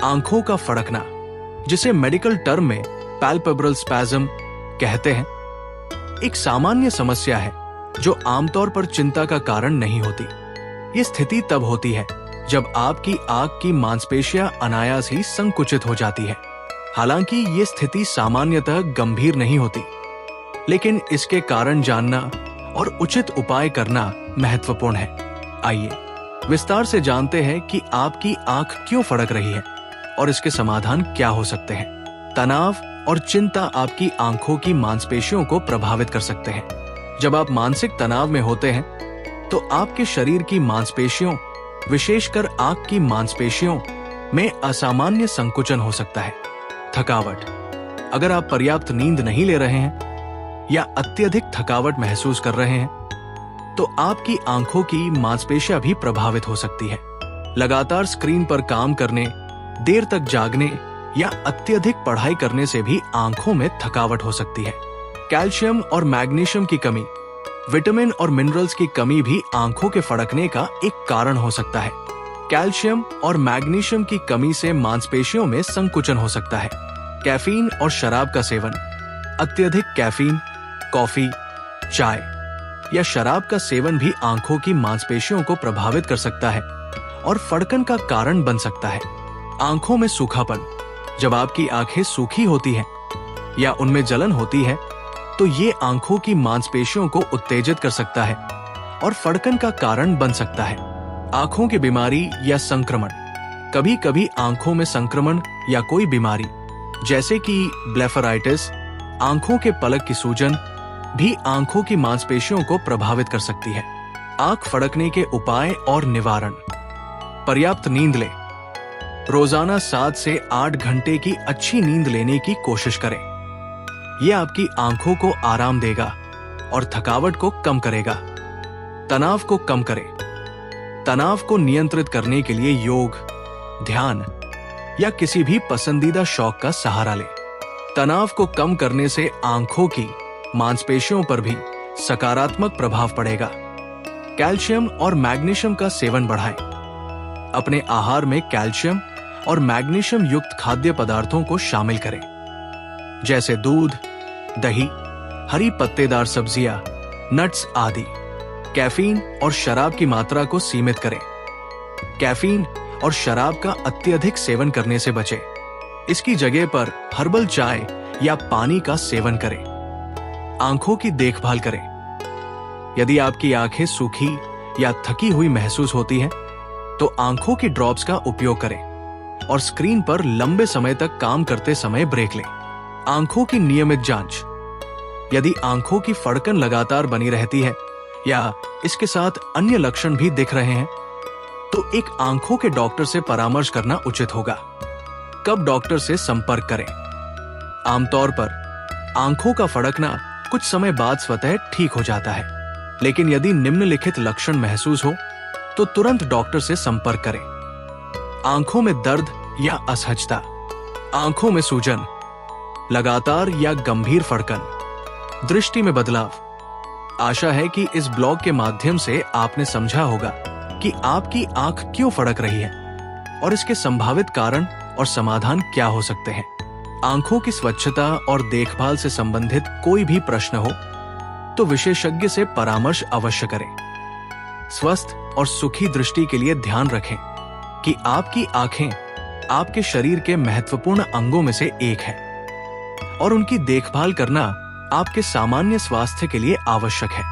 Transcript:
आंखों का फड़कना, जिसे मेडिकल टर्म में पैल्पेब्रल स्पैज्म कहते हैं, एक सामान्य समस्या है जो आमतौर पर चिंता का कारण नहीं होती। ये स्थिति तब होती है जब आपकी आंख की मांसपेशियां अनायास ही संकुचित हो जाती है। हालांकि ये स्थिति सामान्यतः गंभीर नहीं होती, लेकिन इसके कारण जानना और उचित उपाय करना महत्वपूर्ण है। आइए विस्तार से जानते हैं कि आपकी आंख क्यों फड़क रही है और इसके समाधान क्या हो सकते हैं। तनाव और चिंता आपकी आंखों की मांसपेशियों को प्रभावित कर सकते हैं। जब आप मानसिक तनाव में होते हैं तो आपके शरीर की मांसपेशियों, विशेषकर आंख की मांसपेशियों में असामान्य संकुचन हो सकता है। थकावट, अगर आप पर्याप्त नींद नहीं ले रहे हैं या अत्यधिक थकावट महसूस कर रहे हैं तो आपकी आंखों की मांसपेशियां भी प्रभावित हो सकती है। लगातार स्क्रीन पर काम करने, देर तक जागने या अत्यधिक पढ़ाई करने से भी आंखों में थकावट हो सकती है। कैल्शियम और मैग्नीशियम की कमी, विटामिन और मिनरल्स की कमी भी आंखों के फड़कने का एक कारण हो सकता है। कैल्शियम और मैग्नीशियम की कमी से मांसपेशियों में संकुचन हो सकता है। कैफीन और शराब का सेवन, अत्यधिक कैफीन, कॉफी, चाय या शराब का सेवन भी आंखों की मांसपेशियों को प्रभावित कर सकता है और फड़कन का कारण बन सकता है। आंखों में सूखापन, जब आपकी आंखें सूखी होती हैं या उनमें जलन होती है तो ये आंखों की मांसपेशियों को उत्तेजित कर सकता है और फड़कन का कारण बन सकता है। आंखों की बीमारी या संक्रमण, कभी कभी आंखों में संक्रमण या कोई बीमारी जैसे कि ब्लेफराइटिस, आंखों के पलक की सूजन भी आंखों की मांसपेशियों को प्रभावित कर सकती है। आंख फड़कने के उपाय और निवारण। पर्याप्त नींद लें। रोजाना 7 से 8 घंटे की अच्छी नींद लेने की कोशिश करें। यह आपकी आंखों को आराम देगा और थकावट को कम करेगा। तनाव को कम करें। तनाव को नियंत्रित करने के लिए योग, ध्यान या किसी भी पसंदीदा शौक का सहारा लें। तनाव को कम करने से आंखों की मांसपेशियों पर भी सकारात्मक प्रभाव पड़ेगा। कैल्शियम और मैग्नीशियम का सेवन बढ़ाएं। अपने आहार में कैल्शियम और मैग्नीशियम युक्त खाद्य पदार्थों को शामिल करें, जैसे दूध, दही, हरी पत्तेदार सब्जियां, नट्स आदि। कैफीन और शराब की मात्रा को सीमित करें। कैफीन और शराब का अत्यधिक सेवन करने से बचें। इसकी जगह पर हर्बल चाय या पानी का सेवन करें। आंखों की देखभाल करें। यदि आपकी आंखें सूखी या थकी हुई महसूस होती हैं, तो आंखों की ड्रॉप्स का उपयोग करें और स्क्रीन पर लंबे समय तक काम करते समय ब्रेक लें। आंखों की नियमित जांच। यदि आंखों की फड़कन लगातार बनी रहती है या इसके साथ अन्य लक्षण भी दिख रहे हैं, तो एक आंखों के डॉक्टर से परामर्श करना उचित होगा। कब डॉक्टर से संपर्क करें? आमतौर पर आंखों का फड़कना कुछ समय बाद स्वतः ठीक हो जाता है, लेकिन यदि निम्नलिखित लक्षण महसूस हो तो तुरंत डॉक्टर से संपर्क करें। आंखों में दर्द या असहजता, आंखों में सूजन, लगातार या गंभीर फड़कन, दृष्टि में बदलाव। आशा है कि इस ब्लॉग के माध्यम से आपने समझा होगा कि आपकी आंख क्यों फड़क रही है और इसके संभावित कारण और समाधान क्या हो सकते हैं। आंखों की स्वच्छता और देखभाल से संबंधित कोई भी प्रश्न हो तो विशेषज्ञ से परामर्श अवश्य करें। स्वस्थ और सुखी दृष्टि के लिए ध्यान रखें कि आपकी आंखें आपके शरीर के महत्वपूर्ण अंगों में से एक है और उनकी देखभाल करना आपके सामान्य स्वास्थ्य के लिए आवश्यक है।